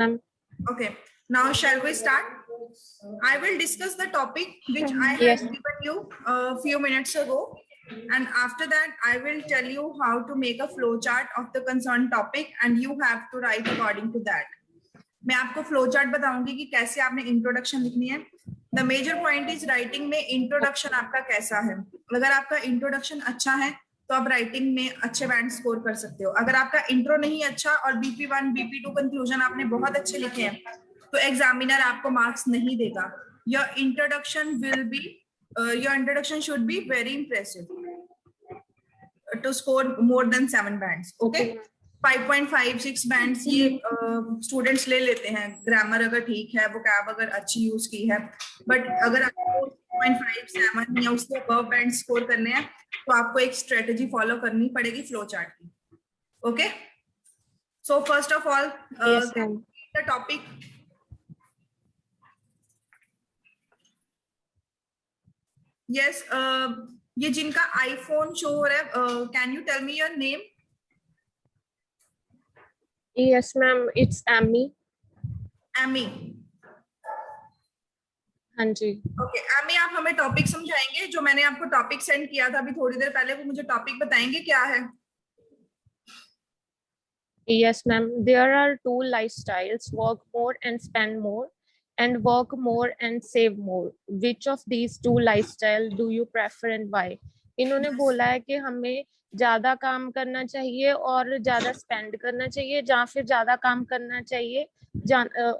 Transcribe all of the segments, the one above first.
Okay, now shall we start? I will discuss the topic which I have Yes. given you a few minutes ago, and after that I will tell you how to make a flow chart of the concerned topic and you have to write according to that. मैं आपको flow chart बताऊंगी कि कैसे आपने introduction लिखनी है. The major point is writing में introduction आपका कैसा है. अगर आपका इंट्रोडक्शन अच्छा है तो आप राइटिंग में अच्छे बैंड स्कोर कर सकते हो. अगर आपका इंट्रो नहीं अच्छा और BP1 BP2 कंक्लूजन आपने बहुत अच्छे लिखे हैं तो एग्जामिनर आपको मार्क्स नहीं देगा. Your introduction should be very impressive to score more than 7 bands. Okay, 5.5 6 bands ये स्टूडेंट्स ले लेते हैं. ग्रामर अगर ठीक है, वोकैब अगर अच्छी यूज की है, बट अगर आपको 6.5 7 या उससे अबव बैंड स्कोर करने हैं तो आपको एक स्ट्रेटेजी फॉलो करनी पड़ेगी फ्लो चार्ट की. Okay, so first of all the topic. Yes, ये जिनका आईफोन शो हो रहा है, can you tell me your name? Yes, ma'am. It's Amy. Amy. हाँ जी. ओके एमी, आप हमें टॉपिक समझाएंगे. जो मैंने आपको टॉपिक सेंड किया था अभी थोड़ी देर पहले, वो मुझे टॉपिक बताएंगे क्या है? Yes, ma'am. There are two lifestyles: work more and spend more, and work more and save more. Which of these two lifestyle do you prefer and why? इन्होंने बोला है कि हमें ज्यादा काम करना चाहिए और ज्यादा स्पेंड करना चाहिए, या फिर ज्यादा काम करना चाहिए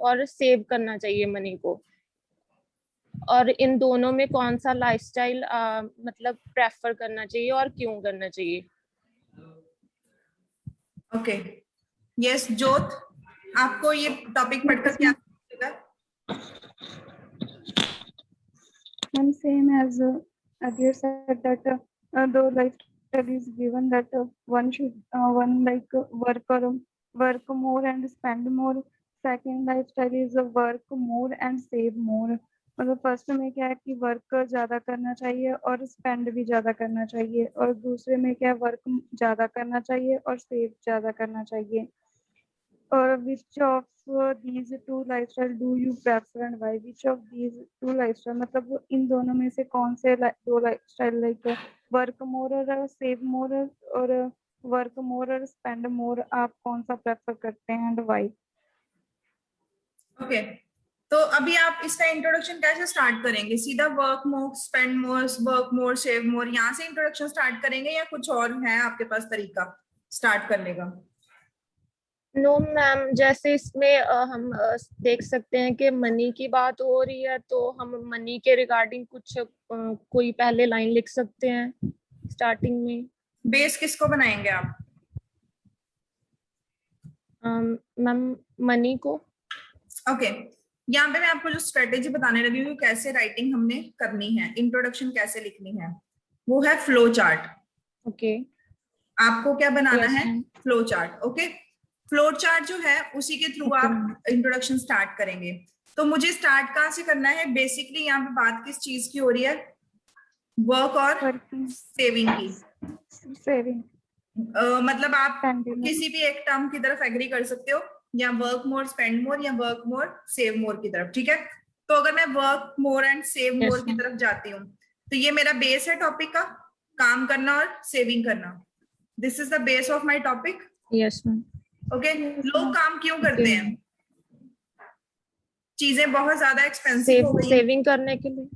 और सेव करना चाहिए मनी को. और इन दोनों में कौन सा लाइफस्टाइल मतलब प्रेफर करना चाहिए और क्यों करना चाहिए? ओके, यस जोत, आपको ये टॉपिक पढ़कर क्या लगा? And same as earlier said that the lifestyle is given that one should work more and spend more. Second lifestyle is work more and save more. मतलब फर्स्ट में क्या है कि वर्क ज्यादा करना चाहिए और स्पेंड भी ज्यादा करना चाहिए, और दूसरे में क्या है वर्क ज्यादा करना चाहिए और सेव ज्यादा करना चाहिए. और which of these two lifestyle do you prefer and why? Which of these two lifestyle मतलब इन दोनों में से कौन से दो लाइफस्टाइल, लाइक वर्क मोर और सेव मोर और वर्क मोर और स्पेंड मोर, आप कौन सा प्रेफर करते हैं एंड व्हाई? ओके, तो अभी आप इसका इंट्रोडक्शन कैसे स्टार्ट करेंगे? सीधा work more spend more, work more save मोर, यहाँ से इंट्रोडक्शन स्टार्ट करेंगे या कुछ और है आपके पास तरीका स्टार्ट करने का? नो मैम, जैसे इसमें हम देख सकते हैं कि मनी की बात हो रही है, तो हम मनी के रिगार्डिंग कुछ कोई पहले लाइन लिख सकते हैं स्टार्टिंग में. बेस किसको बनाएंगे आप? मैम मनी को. ओके, यहाँ पे मैं आपको जो स्ट्रेटेजी बताने लगी हूँ कैसे राइटिंग हमने करनी है, इंट्रोडक्शन कैसे लिखनी है, वो है फ्लो चार्ट. ओके, आपको क्या बनाना Yes, है? ma'am. Flow chart. Okay, flow chart जो है उसी के थ्रू Okay, आप इंट्रोडक्शन स्टार्ट करेंगे. तो मुझे स्टार्ट कहाँ से करना है? बेसिकली यहाँ पे बात किस चीज की हो रही है? वर्क और सेविंग की. सेविंग. मतलब आप Spending. किसी भी एक टर्म की तरफ एग्री कर सकते हो, या वर्क मोर स्पेंड मोर या वर्क मोर सेव मोर की तरफ. ठीक है, तो अगर मैं work more and save Yes, मोर की ma'am. तरफ जाती हूँ तो ये मेरा बेस है टॉपिक का, काम करना और सेविंग करना. This is the base of my topic. Yes ma'am. Okay, लोग काम क्यों करते हैं? चीजें बहुत ज्यादा एक्सपेंसिव हो गई हैं. सेविंग करने के लिए.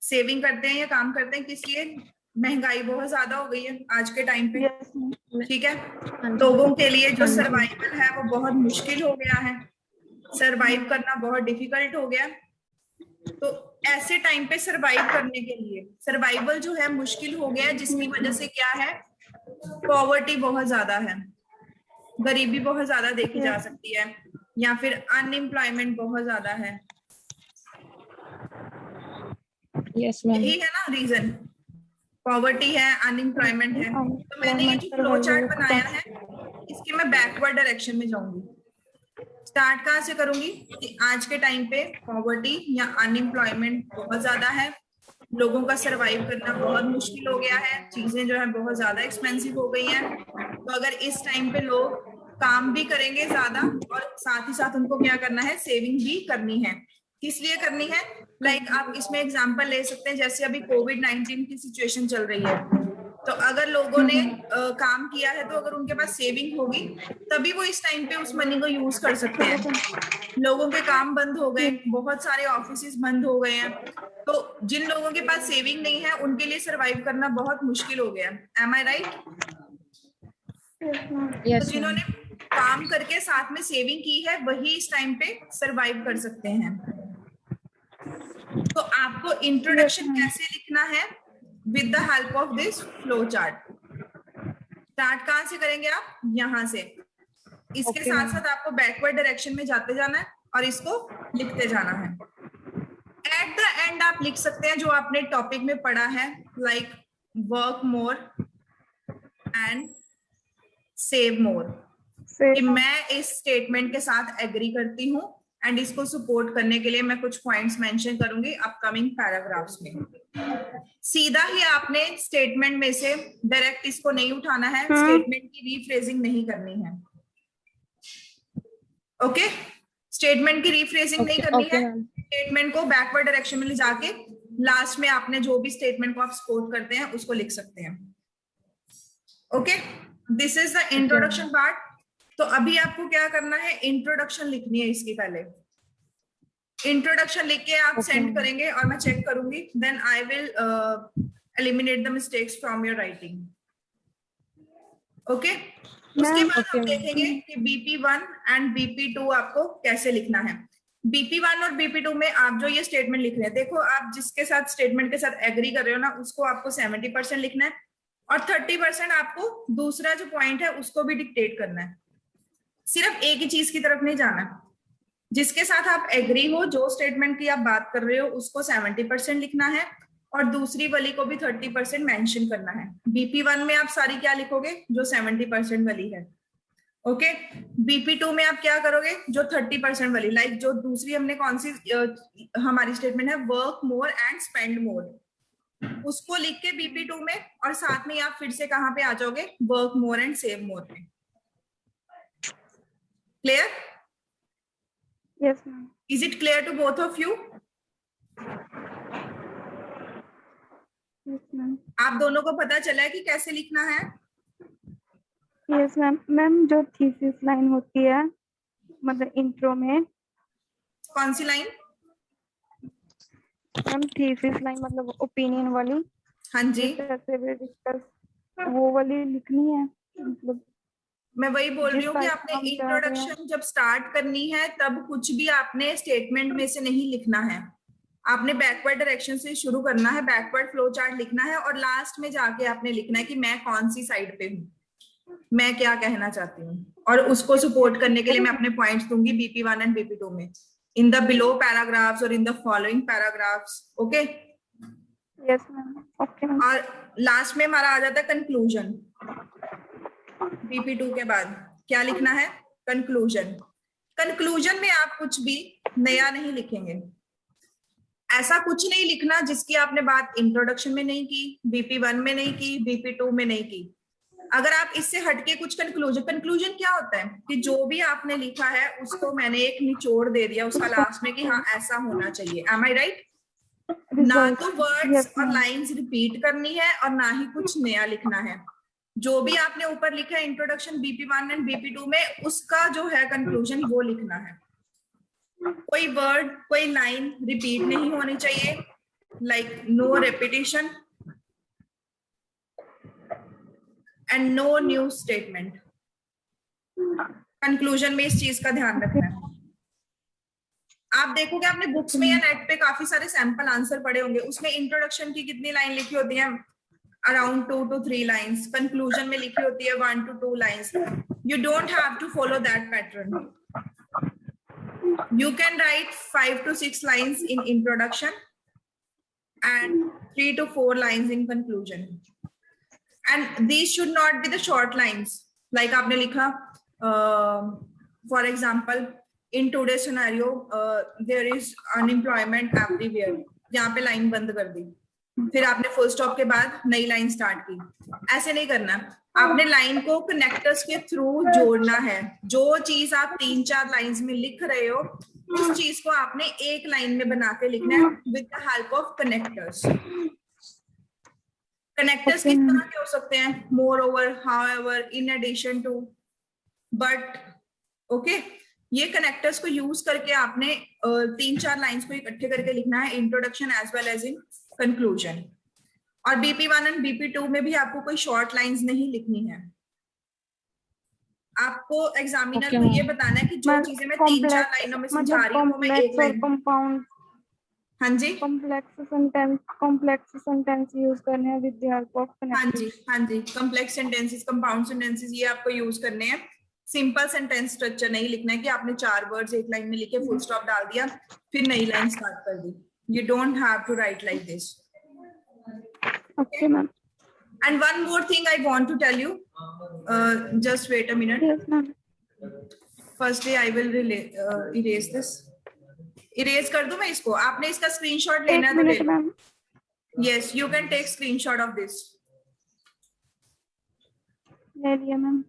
सेविंग करते हैं या काम करते हैं किस लिए? महंगाई बहुत ज्यादा हो गई है आज के टाइम पे. Yes. ठीक है, हाँ जी. लोगों के लिए जो हाँ जी. सर्वाइवल है वो बहुत मुश्किल हो गया है. सर्वाइव करना बहुत डिफिकल्ट हो गया. तो ऐसे टाइम पे सर्वाइव करने के लिए, सर्वाइवल जो है मुश्किल हो गया है, जिसकी वजह से क्या है? पॉवर्टी बहुत ज्यादा है, गरीबी बहुत ज्यादा देखी जा सकती है, या फिर अनएम्प्लॉयमेंट बहुत ज्यादा है. Yes ma'am. यही है ना रीजन? पॉवर्टी है, अनएम्प्लॉयमेंट है. तो मैंने ये जो फ्लो चार्ट बनाया है इसके मैं बैकवर्ड डायरेक्शन में जाऊंगी. स्टार्ट कहाँ से करूंगी कि आज के टाइम पे पॉवर्टी या अनएम्प्लॉयमेंट बहुत ज्यादा है, लोगों का सरवाइव करना बहुत मुश्किल हो गया है, चीजें जो है बहुत ज्यादा एक्सपेंसिव हो गई हैं. तो अगर इस टाइम पे लोग काम भी करेंगे ज्यादा और साथ ही साथ उनको क्या करना है, सेविंग भी करनी है। किस लिए करनी है? लाइक आप इसमें एग्जांपल ले सकते हैं, जैसे अभी कोविड-19 की सिचुएशन चल रही है, तो अगर लोगों ने काम किया है तो अगर उनके पास सेविंग होगी तभी वो इस टाइम पे उस मनी को यूज कर सकते हैं। लोगों के काम बंद हो गए, बहुत सारे ऑफिसेज बंद हो गए हैं, तो जिन लोगों के पास सेविंग नहीं है उनके लिए सरवाइव करना बहुत मुश्किल हो गया। एम आई राइट? तो Yes, ma'am. जिन्होंने काम करके साथ में सेविंग की है वही इस टाइम पे सरवाइव कर सकते हैं। तो आपको इंट्रोडक्शन कैसे लिखना है? With the help of this flow chart. Start कहां से करेंगे आप? यहां से। इसके Okay, साथ ma'am. साथ आपको बैकवर्ड डायरेक्शन में जाते जाना है और इसको लिखते जाना है। एट द एंड आप लिख सकते हैं जो आपने टॉपिक में पढ़ा है, like work more and save मोर, कि मैं इस स्टेटमेंट के साथ एग्री करती हूँ एंड इसको सपोर्ट करने के लिए मैं कुछ पॉइंट्स मेंशन करूंगी अपकमिंग पैराग्राफ्स में। सीधा ही आपने स्टेटमेंट में से डायरेक्ट इसको नहीं उठाना है, स्टेटमेंट की रीफ्रेजिंग नहीं करनी है। ओके, स्टेटमेंट की रीफ्रेजिंग नहीं करनी Okay, है। ma'am. स्टेटमेंट को बैकवर्ड डायरेक्शन में ले जाके लास्ट में आपने जो भी स्टेटमेंट को आप सपोर्ट करते हैं उसको लिख सकते हैं। Okay, this is the introduction part. तो अभी आपको क्या करना है, इंट्रोडक्शन लिखनी है। इसकी पहले इंट्रोडक्शन लिख के आप सेंड करेंगे और मैं चेक करूंगी, then I will eliminate the mistakes from your writing. Okay, उसके बाद हम देखेंगे कि BP1 एंड BP2 आपको कैसे लिखना है। BP1 और BP2 में आप जो ये स्टेटमेंट लिख रहे हैं, देखो आप जिसके साथ स्टेटमेंट के साथ एग्री कर रहे हो ना, उसको आपको 70% लिखना है और 30% आपको दूसरा जो पॉइंट है उसको भी डिक्टेट करना है। सिर्फ एक ही चीज की तरफ नहीं जाना। जिसके साथ आप एग्री हो, जो स्टेटमेंट की आप बात कर रहे हो, उसको 70% लिखना है और दूसरी वाली को भी 30% मेंशन करना है। BP1 में आप सारी क्या लिखोगे? जो 70% वाली है। ओके, BP2 में आप क्या करोगे? जो 30% वाली, लाइक जो दूसरी हमने कौन सी हमारी स्टेटमेंट है, work more and spend more, उसको लिख के BP2 में, और साथ में आप फिर से कहां पे आ जाओगे? वर्क मोर एंड सेव मोर पे। Clear? Yes, ma'am. Is it clear to both of you? Yes, ma'am. आप दोनों को पता चला है कि कैसे लिखना है? Yes, ma'am. मैम जो थीसिस लाइन होती है मतलब इंट्रो में, कौन सी लाइन? मैम थीसिस लाइन मतलब ओपिनियन वाली, हाँ जी, जैसे भी डिस्कस वो वाली लिखनी है। मतलब मैं वही बोल रही हूँ कि जिस आपने हम चाह रहे हैं। इंट्रोडक्शन जब स्टार्ट करनी है तब कुछ भी आपने स्टेटमेंट में से नहीं लिखना है। आपने बैकवर्ड डायरेक्शन से शुरू करना है, बैकवर्ड फ्लो चार्ट लिखना है और लास्ट में जाके आपने लिखना है कि मैं कौन सी साइड पे हूँ, मैं क्या कहना चाहती हूँ, और उसको सपोर्ट करने के लिए मैं अपने पॉइंट्स दूंगी BP1 एंड BP2 में, इन द बिलो पैराग्राफ्स और in the following paragraphs. Okay, yes ma'am, okay ma'am. और लास्ट में हमारा आ जाता है कंक्लूजन। BP2 के बाद क्या लिखना है? कंक्लूजन। कंक्लूजन में आप कुछ भी नया नहीं लिखेंगे। ऐसा कुछ नहीं लिखना जिसकी आपने बात इंट्रोडक्शन में नहीं की, BP1 में नहीं की, BP2 में नहीं की। अगर आप इससे हटके कुछ कंक्लूजन क्या होता है कि जो भी आपने लिखा है उसको मैंने एक निचोड़ दे दिया उसका लास्ट में कि हाँ ऐसा होना चाहिए। एम आई राइट? ना तो वर्ड्स और लाइंस रिपीट करनी है और ना ही कुछ नया लिखना है। जो भी आपने ऊपर लिखा है इंट्रोडक्शन BP1 एंड BP2 में, उसका जो है कंक्लूजन वो लिखना है। कोई वर्ड कोई लाइन रिपीट नहीं होनी चाहिए, like no repetition and no new statement. Conclusion में इस चीज का ध्यान रखना है। आप देखोगे आपने बुक्स में या नेट पे काफी सारे सैंपल आंसर पढ़े होंगे, उसमें इंट्रोडक्शन की कितनी लाइन लिखी होती है? Around 2 to 3 lines. कंक्लूजन में लिखी होती है 1 to 2 lines. You don't have to follow that pattern. You can write 5 to 6 lines in introduction and 3 to 4 lines in conclusion. And these should not be the short lines. Like आपने लिखा, for example, in today's scenario, there is unemployment everywhere. यहाँ पे line बंद कर दी, फिर आपने full stop के बाद नई लाइन स्टार्ट की। ऐसे नहीं करना। आपने लाइन को कनेक्टर्स के थ्रू जोड़ना है। जो चीज आप 3-4 लाइंस में लिख रहे हो उस चीज को आपने एक लाइन में बना के लिखना है with the help of connectors. Connectors किस तरह के हो सकते हैं? Moreover, however, in addition to, but. Okay, ये कनेक्टर्स को यूज करके आपने 3-4 लाइंस को इकट्ठे करके लिखना है, introduction as well as in conclusion. और BP1 एंड BP2 में भी आपको कोई शॉर्ट लाइंस नहीं लिखनी है। आपको एग्जामिनर को ये बताना है कि जो चीजें मैं 3-4 लाइनों में समझा रही हूँ वो मैं एक लाइन। कंपाउंड, हाँ जी, कॉम्प्लेक्स सेंटेंस यूज करने हैं विद द हेल्प ऑफ हाँ कनेक्टर्स। जी, हाँ जी। कॉम्प्लेक्स सेंटेंसेस, कंपाउंड सेंटेंसेस, ये आपको यूज करने हैं। सिंपल सेंटेंस स्ट्रक्चर नहीं लिखना है कि आपने 4 वर्ड्स एक लाइन में लिखे, फुल स्टॉप डाल दिया, फिर नई लाइन स्टार्ट कर दी। You don't have to write like this. Okay ma'am. And one more thing I want to tell you. Just wait a minute. Yes ma'am. Firstly, I will erase this. Erase कर दूं मैं इसको? आपने इसका screenshot लेना है तो ले लो। Ma'am. Yes, you can take screenshot of this. ले लिया मैम।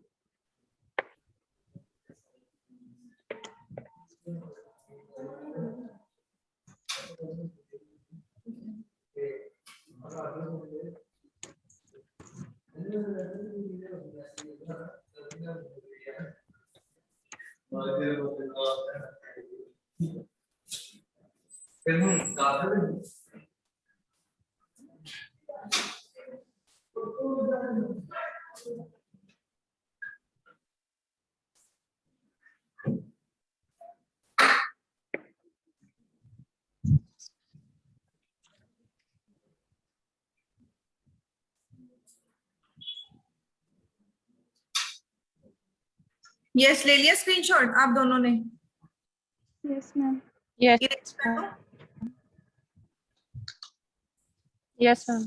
Yes, ले लिया स्क्रीनशॉट आप दोनों ने? Yes ma'am. Yes. Erase कर दो। Yes, ma'am.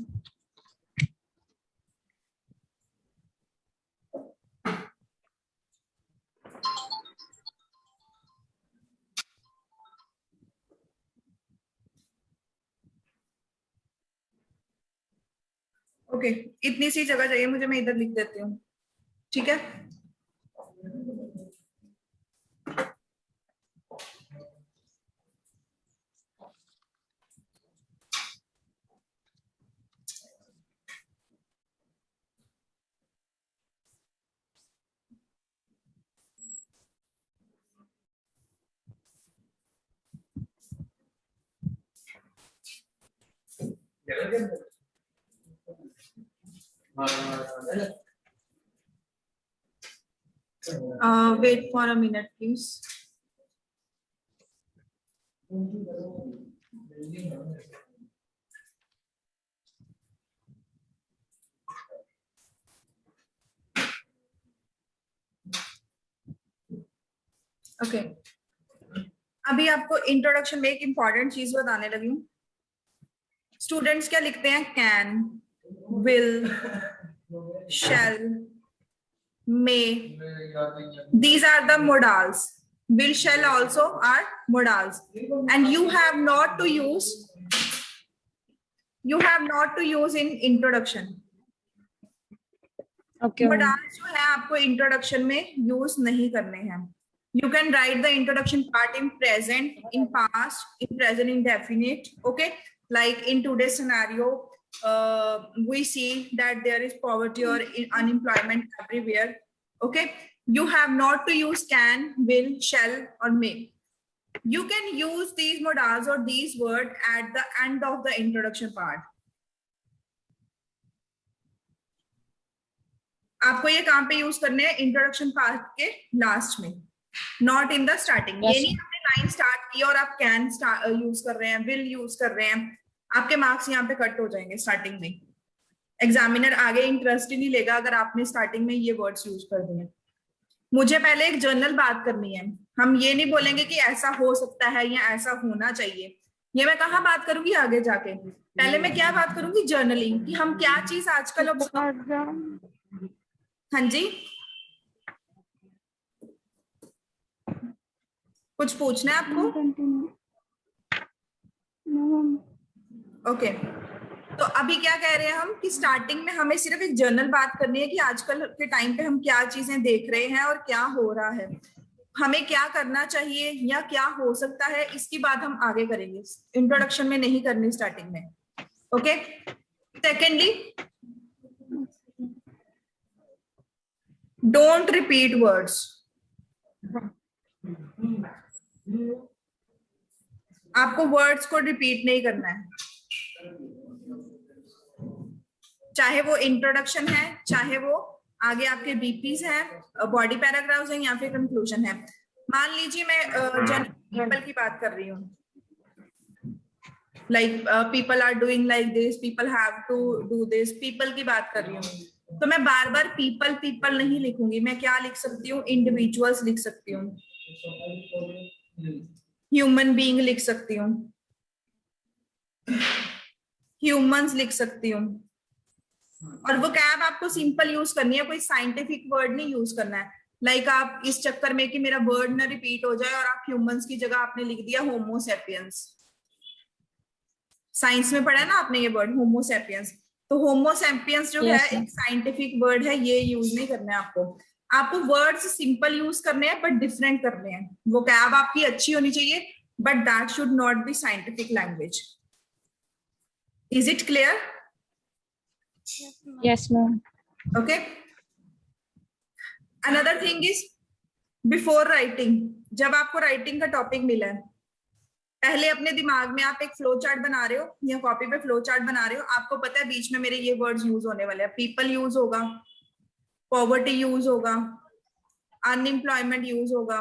ओके, इतनी सी जगह चाहिए मुझे, मैं इधर लिख देती हूँ, ठीक है? Wait for a minute, please. Okay, अभी आपको इंट्रोडक्शन में एक इंपॉर्टेंट चीज बताने लगी हूँ। स्टूडेंट्स क्या लिखते हैं? Can, will, shall, may, these are the modals. Will, shall also are modals, and you have not to use in introduction. Okay, ma'am. modals जो है आपको इंट्रोडक्शन में यूज नहीं करने हैं। You can write the introduction part in present, in past, in present indefinite. Okay, like in today's scenario, we see that there is poverty or unemployment everywhere. Okay, you have not to use can, will, shall, or may. You can use these modals or these words at the end of the introduction part. आपको ये कहाँ पे use करने हैं? Introduction part के last में, not in the starting. ये नहीं आपने लाइन स्टार्ट की और आप कैन यूज कर रहे हैं, विल यूज कर रहे हैं, आपके मार्क्स यहाँ पे कट हो जाएंगे स्टार्टिंग में। एग्जामिनर आगे इंटरेस्ट ही नहीं लेगा अगर आपने स्टार्टिंग में ये वर्ड्स यूज कर दिए। मुझे पहले एक जनरल बात करनी है। हम ये नहीं बोलेंगे कि ऐसा हो सकता है या ऐसा होना चाहिए। ये मैं कहाँ बात करूंगी? आगे जाके। पहले मैं क्या बात करूंगी? जर्नलिंग, कि हम क्या चीज आजकल हाँ जी, कुछ पूछना है आपको? ओके, तो तो अभी क्या कह रहे हैं हम कि स्टार्टिंग में हमें सिर्फ एक जनरल बात करनी है कि आजकल के टाइम पे हम क्या चीजें देख रहे हैं और क्या हो रहा है, हमें क्या करना चाहिए या क्या हो सकता है, इसकी बात हम आगे करेंगे, इंट्रोडक्शन में नहीं करनी स्टार्टिंग में। Okay. Secondly, don't repeat words. आपको वर्ड्स को रिपीट नहीं करना है, चाहे वो इंट्रोडक्शन है, चाहे वो आगे आपके बीपीज हैं, बॉडी पैराग्राफ्स हैं, या फिर कंक्लूजन है। मान लीजिए मैं जनरल पीपल की बात कर रही हूँ, like people are doing like this, people have to do this, people की बात कर रही हूँ, तो मैं बार बार पीपल पीपल नहीं लिखूंगी, मैं क्या लिख सकती हूँ, इंडिविजुअल्स लिख सकती हूँ, ह्यूमन बीइंग लिख सकती हूँ, ह्यूमंस लिख सकती हूँ। और वो कैब आपको सिंपल यूज करनी है, कोई साइंटिफिक वर्ड नहीं यूज करना है। लाइक आप इस चक्कर में कि मेरा वर्ड ना रिपीट हो जाए और आप ह्यूमंस की जगह आपने लिख दिया होमोसेपियंस। साइंस में पढ़ा है ना आपने ये वर्ड होमोसेपियंस, तो होमोसेपियंस जो Yes, है एक साइंटिफिक वर्ड है, ये यूज नहीं करना है आपको। आपको वर्ड्स सिंपल यूज करने हैं बट डिफरेंट करने हैं। वो कैब आपकी अच्छी होनी चाहिए but that should not be scientific language. Is it clear? yes, ma'am. Okay. Another thing is before writing, जब आपको राइटिंग का टॉपिक मिला है, पहले अपने दिमाग में आप एक फ्लो चार्ट बना रहे हो या कॉपी पे फ्लो चार्ट बना रहे हो, आपको पता है बीच में मेरे ये वर्ड्स यूज होने वाले हैं, पीपल यूज होगा, पॉवर्टी यूज होगा, अनएम्प्लॉयमेंट यूज होगा,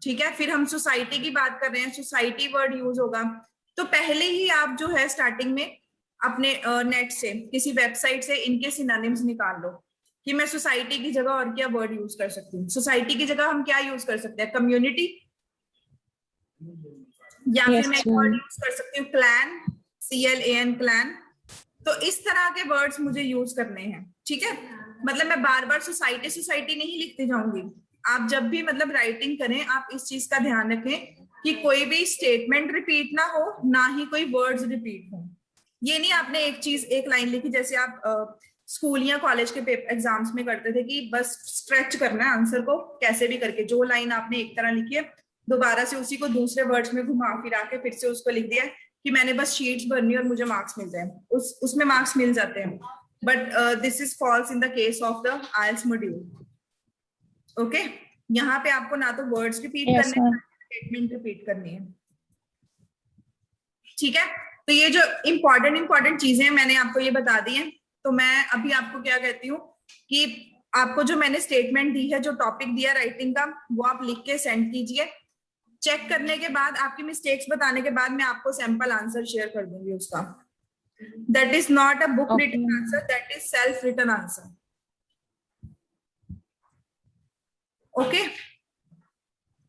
ठीक है, फिर हम सोसाइटी की बात कर रहे हैं, सोसाइटी वर्ड यूज होगा। तो पहले ही आप जो है स्टार्टिंग में अपने नेट से, किसी वेबसाइट से इनके सिनोनिम्स निकाल लो कि मैं सोसाइटी की जगह और क्या वर्ड यूज कर सकती हूँ। सोसाइटी की जगह हम क्या यूज कर सकते हैं, कम्युनिटी, या Yes, फिर मैं एक ma'am. वर्ड यूज कर सकती हूँ क्लैन, CLAN, क्लैन। तो इस तरह के वर्ड्स मुझे यूज करने हैं, ठीक है। मतलब मैं बार बार सोसाइटी सोसाइटी नहीं लिखती जाऊंगी। आप जब भी मतलब राइटिंग करें, आप इस चीज का ध्यान रखें कि कोई भी स्टेटमेंट रिपीट ना हो, ना ही कोई वर्ड्स रिपीट हो। ये नहीं आपने एक चीज एक लाइन लिखी, जैसे आप स्कूल या कॉलेज के एग्जाम्स में करते थे कि बस स्ट्रेच करना है आंसर को कैसे भी करके, जो लाइन आपने एक तरह लिखी है दोबारा से उसी को दूसरे वर्ड्स में घुमा फिरा के फिर से उसको लिख दिया कि मैंने बस शीट्स भरनी और मुझे मार्क्स मिल जाए, उसमें मार्क्स मिल जाते हैं। But this is falls in the case of the IELTS module. Okay, यहाँ पे आपको ना तो वर्ड्स रिपीट Yes, करने हैं, ma'am. ना स्टेटमेंट रिपीट करनी है, ठीक है। तो ये जो इंपॉर्टेंट चीजें मैंने आपको ये बता दी हैं। तो मैं अभी आपको क्या कहती हूँ कि आपको जो मैंने स्टेटमेंट दी है, जो टॉपिक दिया राइटिंग का, वो आप लिख के सेंड कीजिए। चेक करने के बाद, आपकी मिस्टेक्स बताने के बाद मैं आपको सैंपल आंसर शेयर कर दूंगी उसका। That is not a book Okay, written ma'am. Answer, that is self written answer. Okay,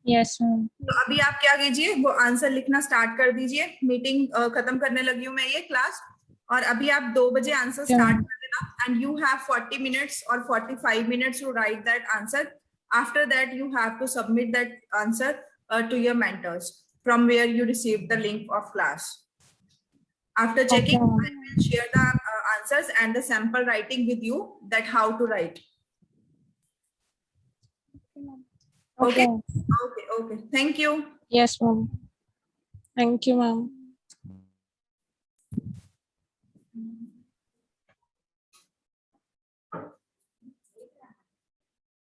Yes, ma'am. तो अभी आप क्या कीजिए, वो आंसर लिखना स्टार्ट कर दीजिए। मीटिंग खत्म करने लगी हूँ मैं ये क्लास, और अभी आप 2 बजे आंसर Okay, स्टार्ट ma'am. कर देना। And you have 40 minutes or 45 minutes to write that answer. After that you have to submit that answer to your mentors from where you received the link of class. After checking, Okay, I will share the answers and the sample writing with you, that how to write. Okay. Okay. Okay. Thank you. Yes, ma'am. Thank you, ma'am.